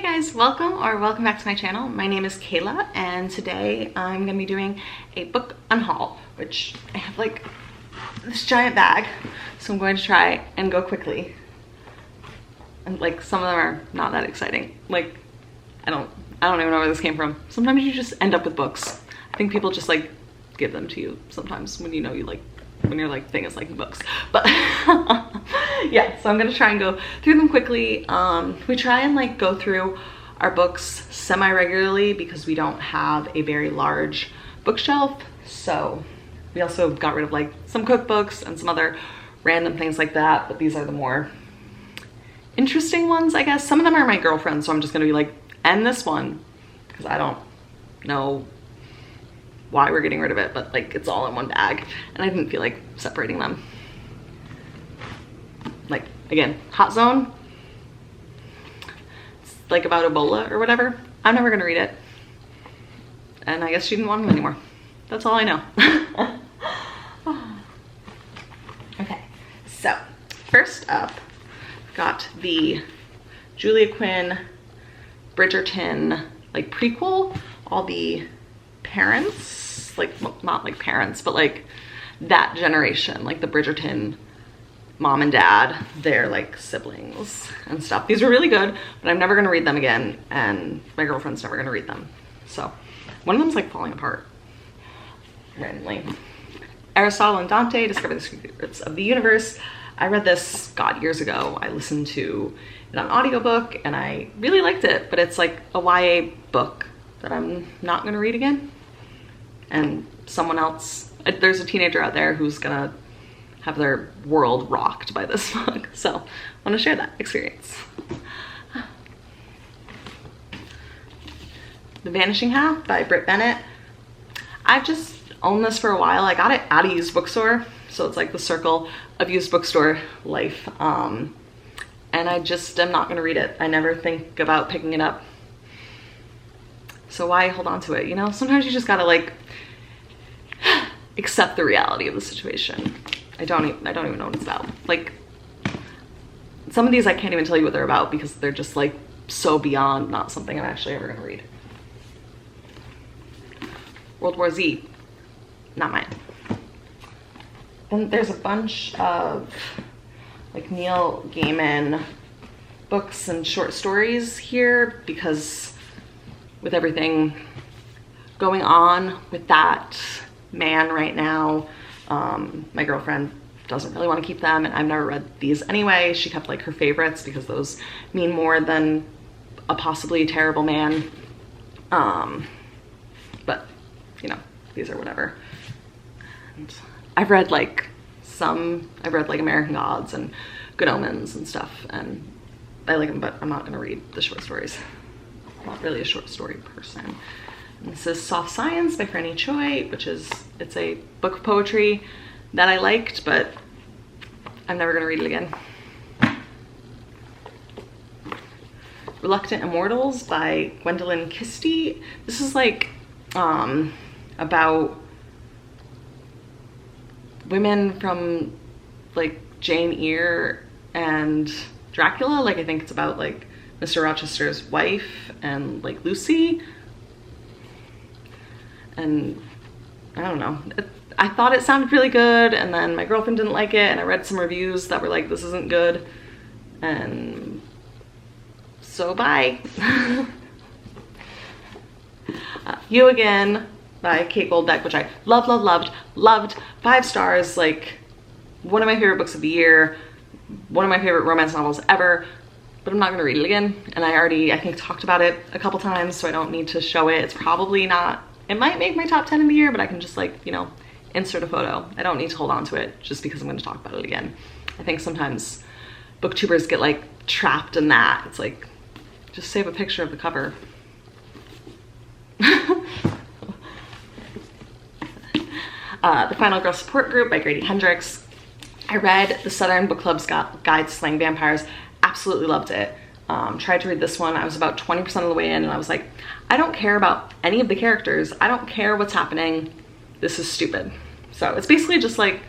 guys, welcome back to my channel. My name is Kayla and today I'm gonna be doing a book unhaul, which I have like this giant bag, so I'm going to try and go quickly. And like some of them are not that exciting. Like I don't even know where this came from. Sometimes you just end up with books. I think people just like give them to you sometimes when you know when your like thing is like books. But yeah, so I'm gonna try and go through them quickly. We try and like go through our books semi-regularly because we don't have a very large bookshelf. So we also got rid of like some cookbooks and some other random things like that, but these are the more interesting ones, I guess. Some of them are my girlfriend's, so I'm just gonna be like, end this one because I don't know why we're getting rid of it, but like it's all in one bag and I didn't feel like separating them. Like again, Hot Zone, it's like about Ebola or whatever. I'm never gonna read it, and I guess she didn't want them anymore. That's all I know. Okay, so first up, got the Julia Quinn Bridgerton like prequel. All the parents, like not like parents, but like that generation, like the Bridgerton mom and dad, they're like siblings and stuff. These are really good, but I'm never gonna read them again, and my girlfriend's never gonna read them. So one of them's like falling apart randomly. Aristotle and Dante Discover the Secrets of the Universe. I read this, God, years ago. I listened to it on audiobook and I really liked it, but it's like a YA book that I'm not gonna read again. And someone else, there's a teenager out there who's gonna have their world rocked by this book. So I wanna share that experience. The Vanishing Half by Britt Bennett. I've just owned this for a while. I got it at a used bookstore, so it's like the circle of used bookstore life. And I just am not gonna read it. I never think about picking it up. So why hold on to it, you know? Sometimes you just gotta like accept the reality of the situation. I don't even know what it's about. Like some of these I can't even tell you what they're about because they're just like so beyond not something I'm actually ever gonna read. World War Z, not mine. Then there's a bunch of like Neil Gaiman books and short stories here because with everything going on with that man right now, my girlfriend doesn't really want to keep them, and I've never read these anyway. She kept like her favorites because those mean more than a possibly terrible man. But you know, these are whatever. And I've read like American Gods and Good Omens and stuff, and I like them, but I'm not gonna read the short stories. I'm not really a short story person. And this is Soft Science by Franny Choi, it's a book of poetry that I liked, but I'm never gonna read it again. Reluctant Immortals by Gwendolyn Christie. This is like about women from like Jane Eyre and Dracula. Like I think it's about like Mr. Rochester's wife and like Lucy. And I don't know, I thought it sounded really good, and then my girlfriend didn't like it, and I read some reviews that were like, this isn't good, and so bye. You Again by Kate Goldbeck, which I loved. 5 stars, like one of my favorite books of the year, one of my favorite romance novels ever, but I'm not gonna read it again. And I think talked about it a couple times, so I don't need to show it. It's probably not, it might make my top 10 of the year, but I can just like, you know, insert a photo. I don't need to hold on to it just because I'm gonna talk about it again. I think sometimes booktubers get like trapped in that. It's like, just save a picture of the cover. The Final Girl Support Group by Grady Hendrix. I read the Southern Book Club's Guide to Slaying Vampires. Absolutely loved it. Tried to read this one. I was about 20% of the way in and I was like, I don't care about any of the characters. I don't care what's happening. This is stupid. So it's basically just like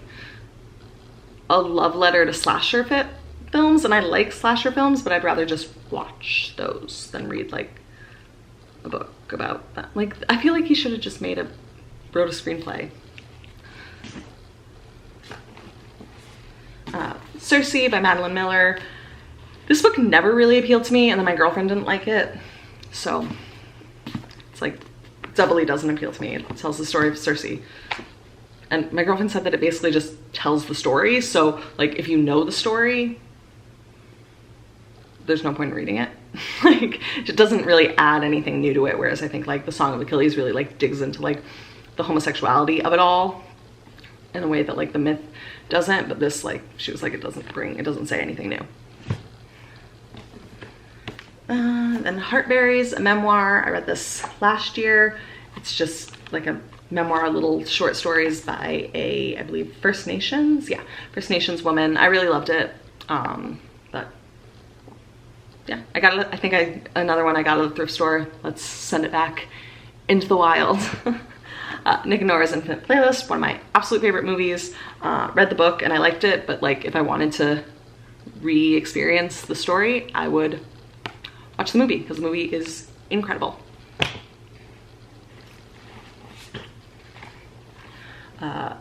a love letter to slasher films, and I like slasher films, but I'd rather just watch those than read like a book about that. Like, I feel like he should have just wrote a screenplay. Circe by Madeline Miller. This book never really appealed to me, and then my girlfriend didn't like it, so it's like doubly doesn't appeal to me. It tells the story of Circe, and my girlfriend said that it basically just tells the story, so like if you know the story, there's no point in reading it. Like, it doesn't really add anything new to it, whereas I think like the Song of Achilles really like digs into like the homosexuality of it all in a way that like the myth doesn't, but this, like, she was like, it doesn't say anything new. Then Heartberries, a memoir. I read this last year. It's just like a memoir, little short stories by I believe First Nations woman. I really loved it. But yeah, I think another one I got at the thrift store. Let's send it back into the wild. Nick and Nora's Infinite Playlist, one of my absolute favorite movies. Read the book and I liked it, but like if I wanted to re-experience the story, I would watch the movie because the movie is incredible.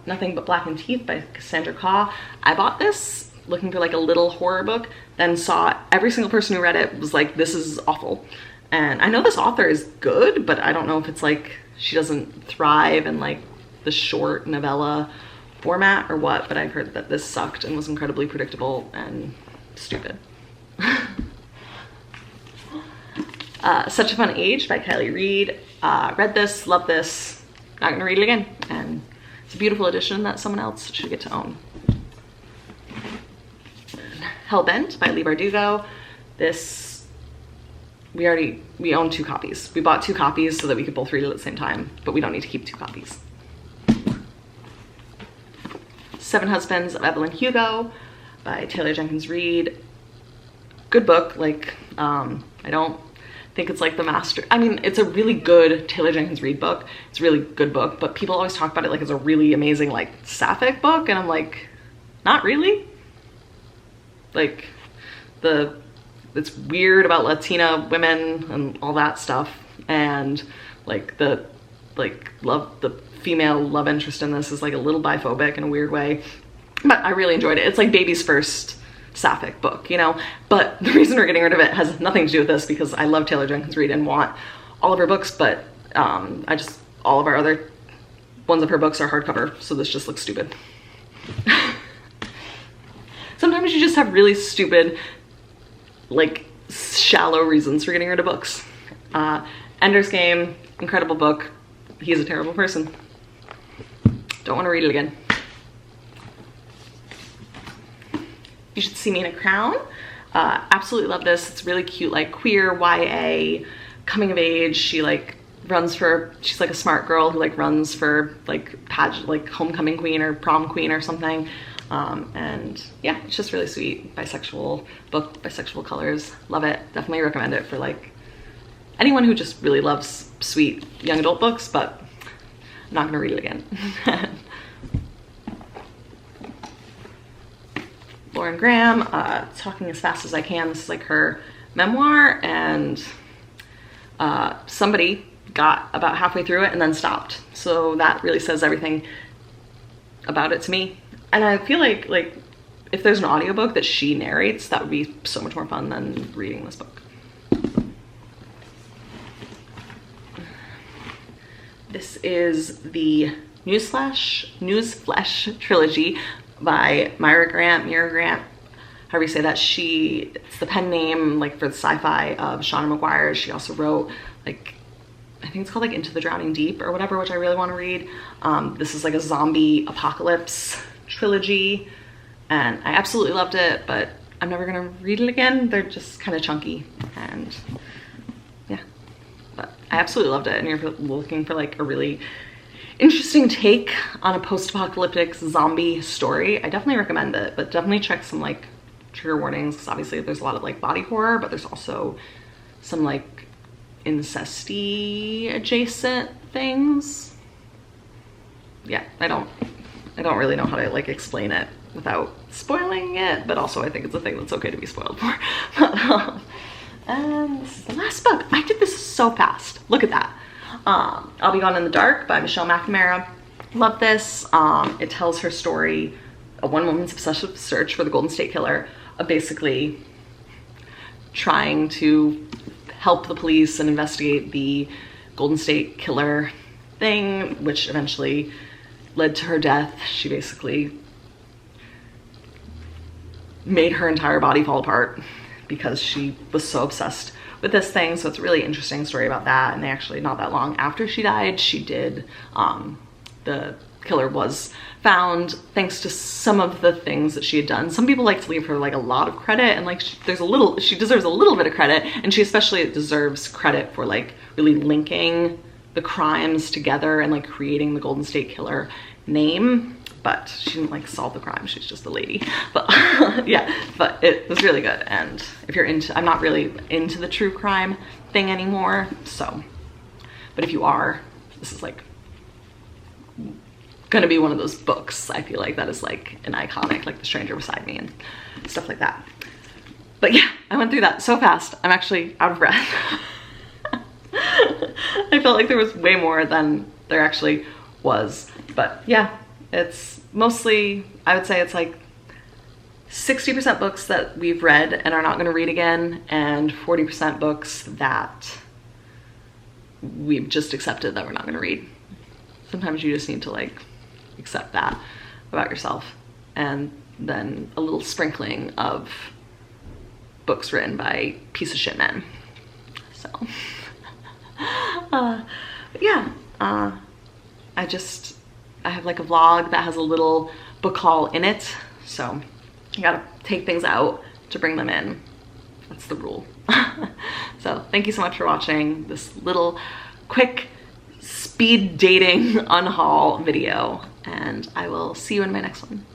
Nothing But Blackened Teeth by Cassandra Khaw. I bought this looking for like a little horror book, then saw every single person who read it was like, this is awful. And I know this author is good, but I don't know if it's like she doesn't thrive in like the short novella format or what, but I've heard that this sucked and was incredibly predictable and stupid. Such a Fun Age by Kylie Reed. Read this, loved this, not gonna read it again. And it's a beautiful edition that someone else should get to own. Hellbent by Leigh Bardugo. This, we own 2 copies. We bought 2 copies so that we could both read it at the same time, but we don't need to keep 2 copies. Seven Husbands of Evelyn Hugo by Taylor Jenkins Reid. Good book. Like, I don't think it's like the master. I mean, it's a really good Taylor Jenkins Reid book. It's a really good book, but people always talk about it like it's a really amazing like sapphic book, and I'm like, not really. Like, it's weird about Latina women and all that stuff, and like the female love interest in this is like a little biphobic in a weird way, but I really enjoyed it. It's like baby's first sapphic book, you know. But the reason we're getting rid of it has nothing to do with this, because I love Taylor Jenkins Reid and want all of her books, but all of our other ones of her books are hardcover, so this just looks stupid. Sometimes you just have really stupid, like, shallow reasons for getting rid of books. Ender's Game, incredible book. He's a terrible person. Don't want to read it again. You Should See Me in a Crown. Absolutely love this. It's really cute, like queer YA, coming of age. She like she's like a smart girl who like runs for like homecoming queen or prom queen or something. And yeah, it's just really sweet. Bisexual book, bisexual colors. Love it. Definitely recommend it for like anyone who just really loves sweet young adult books, but I'm not gonna read it again. Lauren Graham, Talking as Fast as I Can. This is like her memoir, and somebody got about halfway through it and then stopped. So that really says everything about it to me. And I feel like if there's an audiobook that she narrates, that would be so much more fun than reading this book. This is the Newsflesh trilogy by Mira Grant, however you say that. It's the pen name like for the sci-fi of Shauna McGuire. She also wrote like, I think it's called like Into the Drowning Deep or whatever, which I really want to read. This is like a zombie apocalypse trilogy, and I absolutely loved it, but I'm never gonna read it again. They're just kind of chunky, and yeah, but I absolutely loved it. And you're looking for like a really interesting take on a post-apocalyptic zombie story, I definitely recommend it, but definitely check some like trigger warnings, because obviously there's a lot of like body horror, but there's also some like incesty adjacent things. Yeah, I don't really know how to like explain it without spoiling it, but also I think it's a thing that's okay to be spoiled for. And this is the last book. I did this so fast. Look at that. I'll Be Gone in the Dark by Michelle McNamara. Love this. It tells her story, a one woman's obsessive search for the Golden State Killer, of basically trying to help the police and investigate the Golden State Killer thing, which eventually led to her death. She basically made her entire body fall apart because she was so obsessed with this thing. So it's a really interesting story about that. And they actually, not that long after she died, she did, the killer was found thanks to some of the things that she had done. Some people like to leave her like a lot of credit, and like she deserves a little bit of credit, and she especially deserves credit for like really linking the crimes together and like creating the Golden State Killer name. But she didn't like solve the crime, she's just a lady. But yeah, but it was really good. And if you're into, I'm not really into the true crime thing anymore, so, but if you are, this is like gonna be one of those books, I feel like, that is like an iconic, like The Stranger Beside Me and stuff like that. But yeah, I went through that so fast, I'm actually out of breath. I felt like there was way more than there actually was, but yeah, it's mostly, I would say it's like 60% books that we've read and are not going to read again, and 40% books that we've just accepted that we're not going to read. Sometimes you just need to like accept that about yourself, and then a little sprinkling of books written by piece of shit men. So yeah, I have like a vlog that has a little book haul in it, so you gotta take things out to bring them in. That's the rule. So thank you so much for watching this little quick speed dating unhaul video, and I will see you in my next one.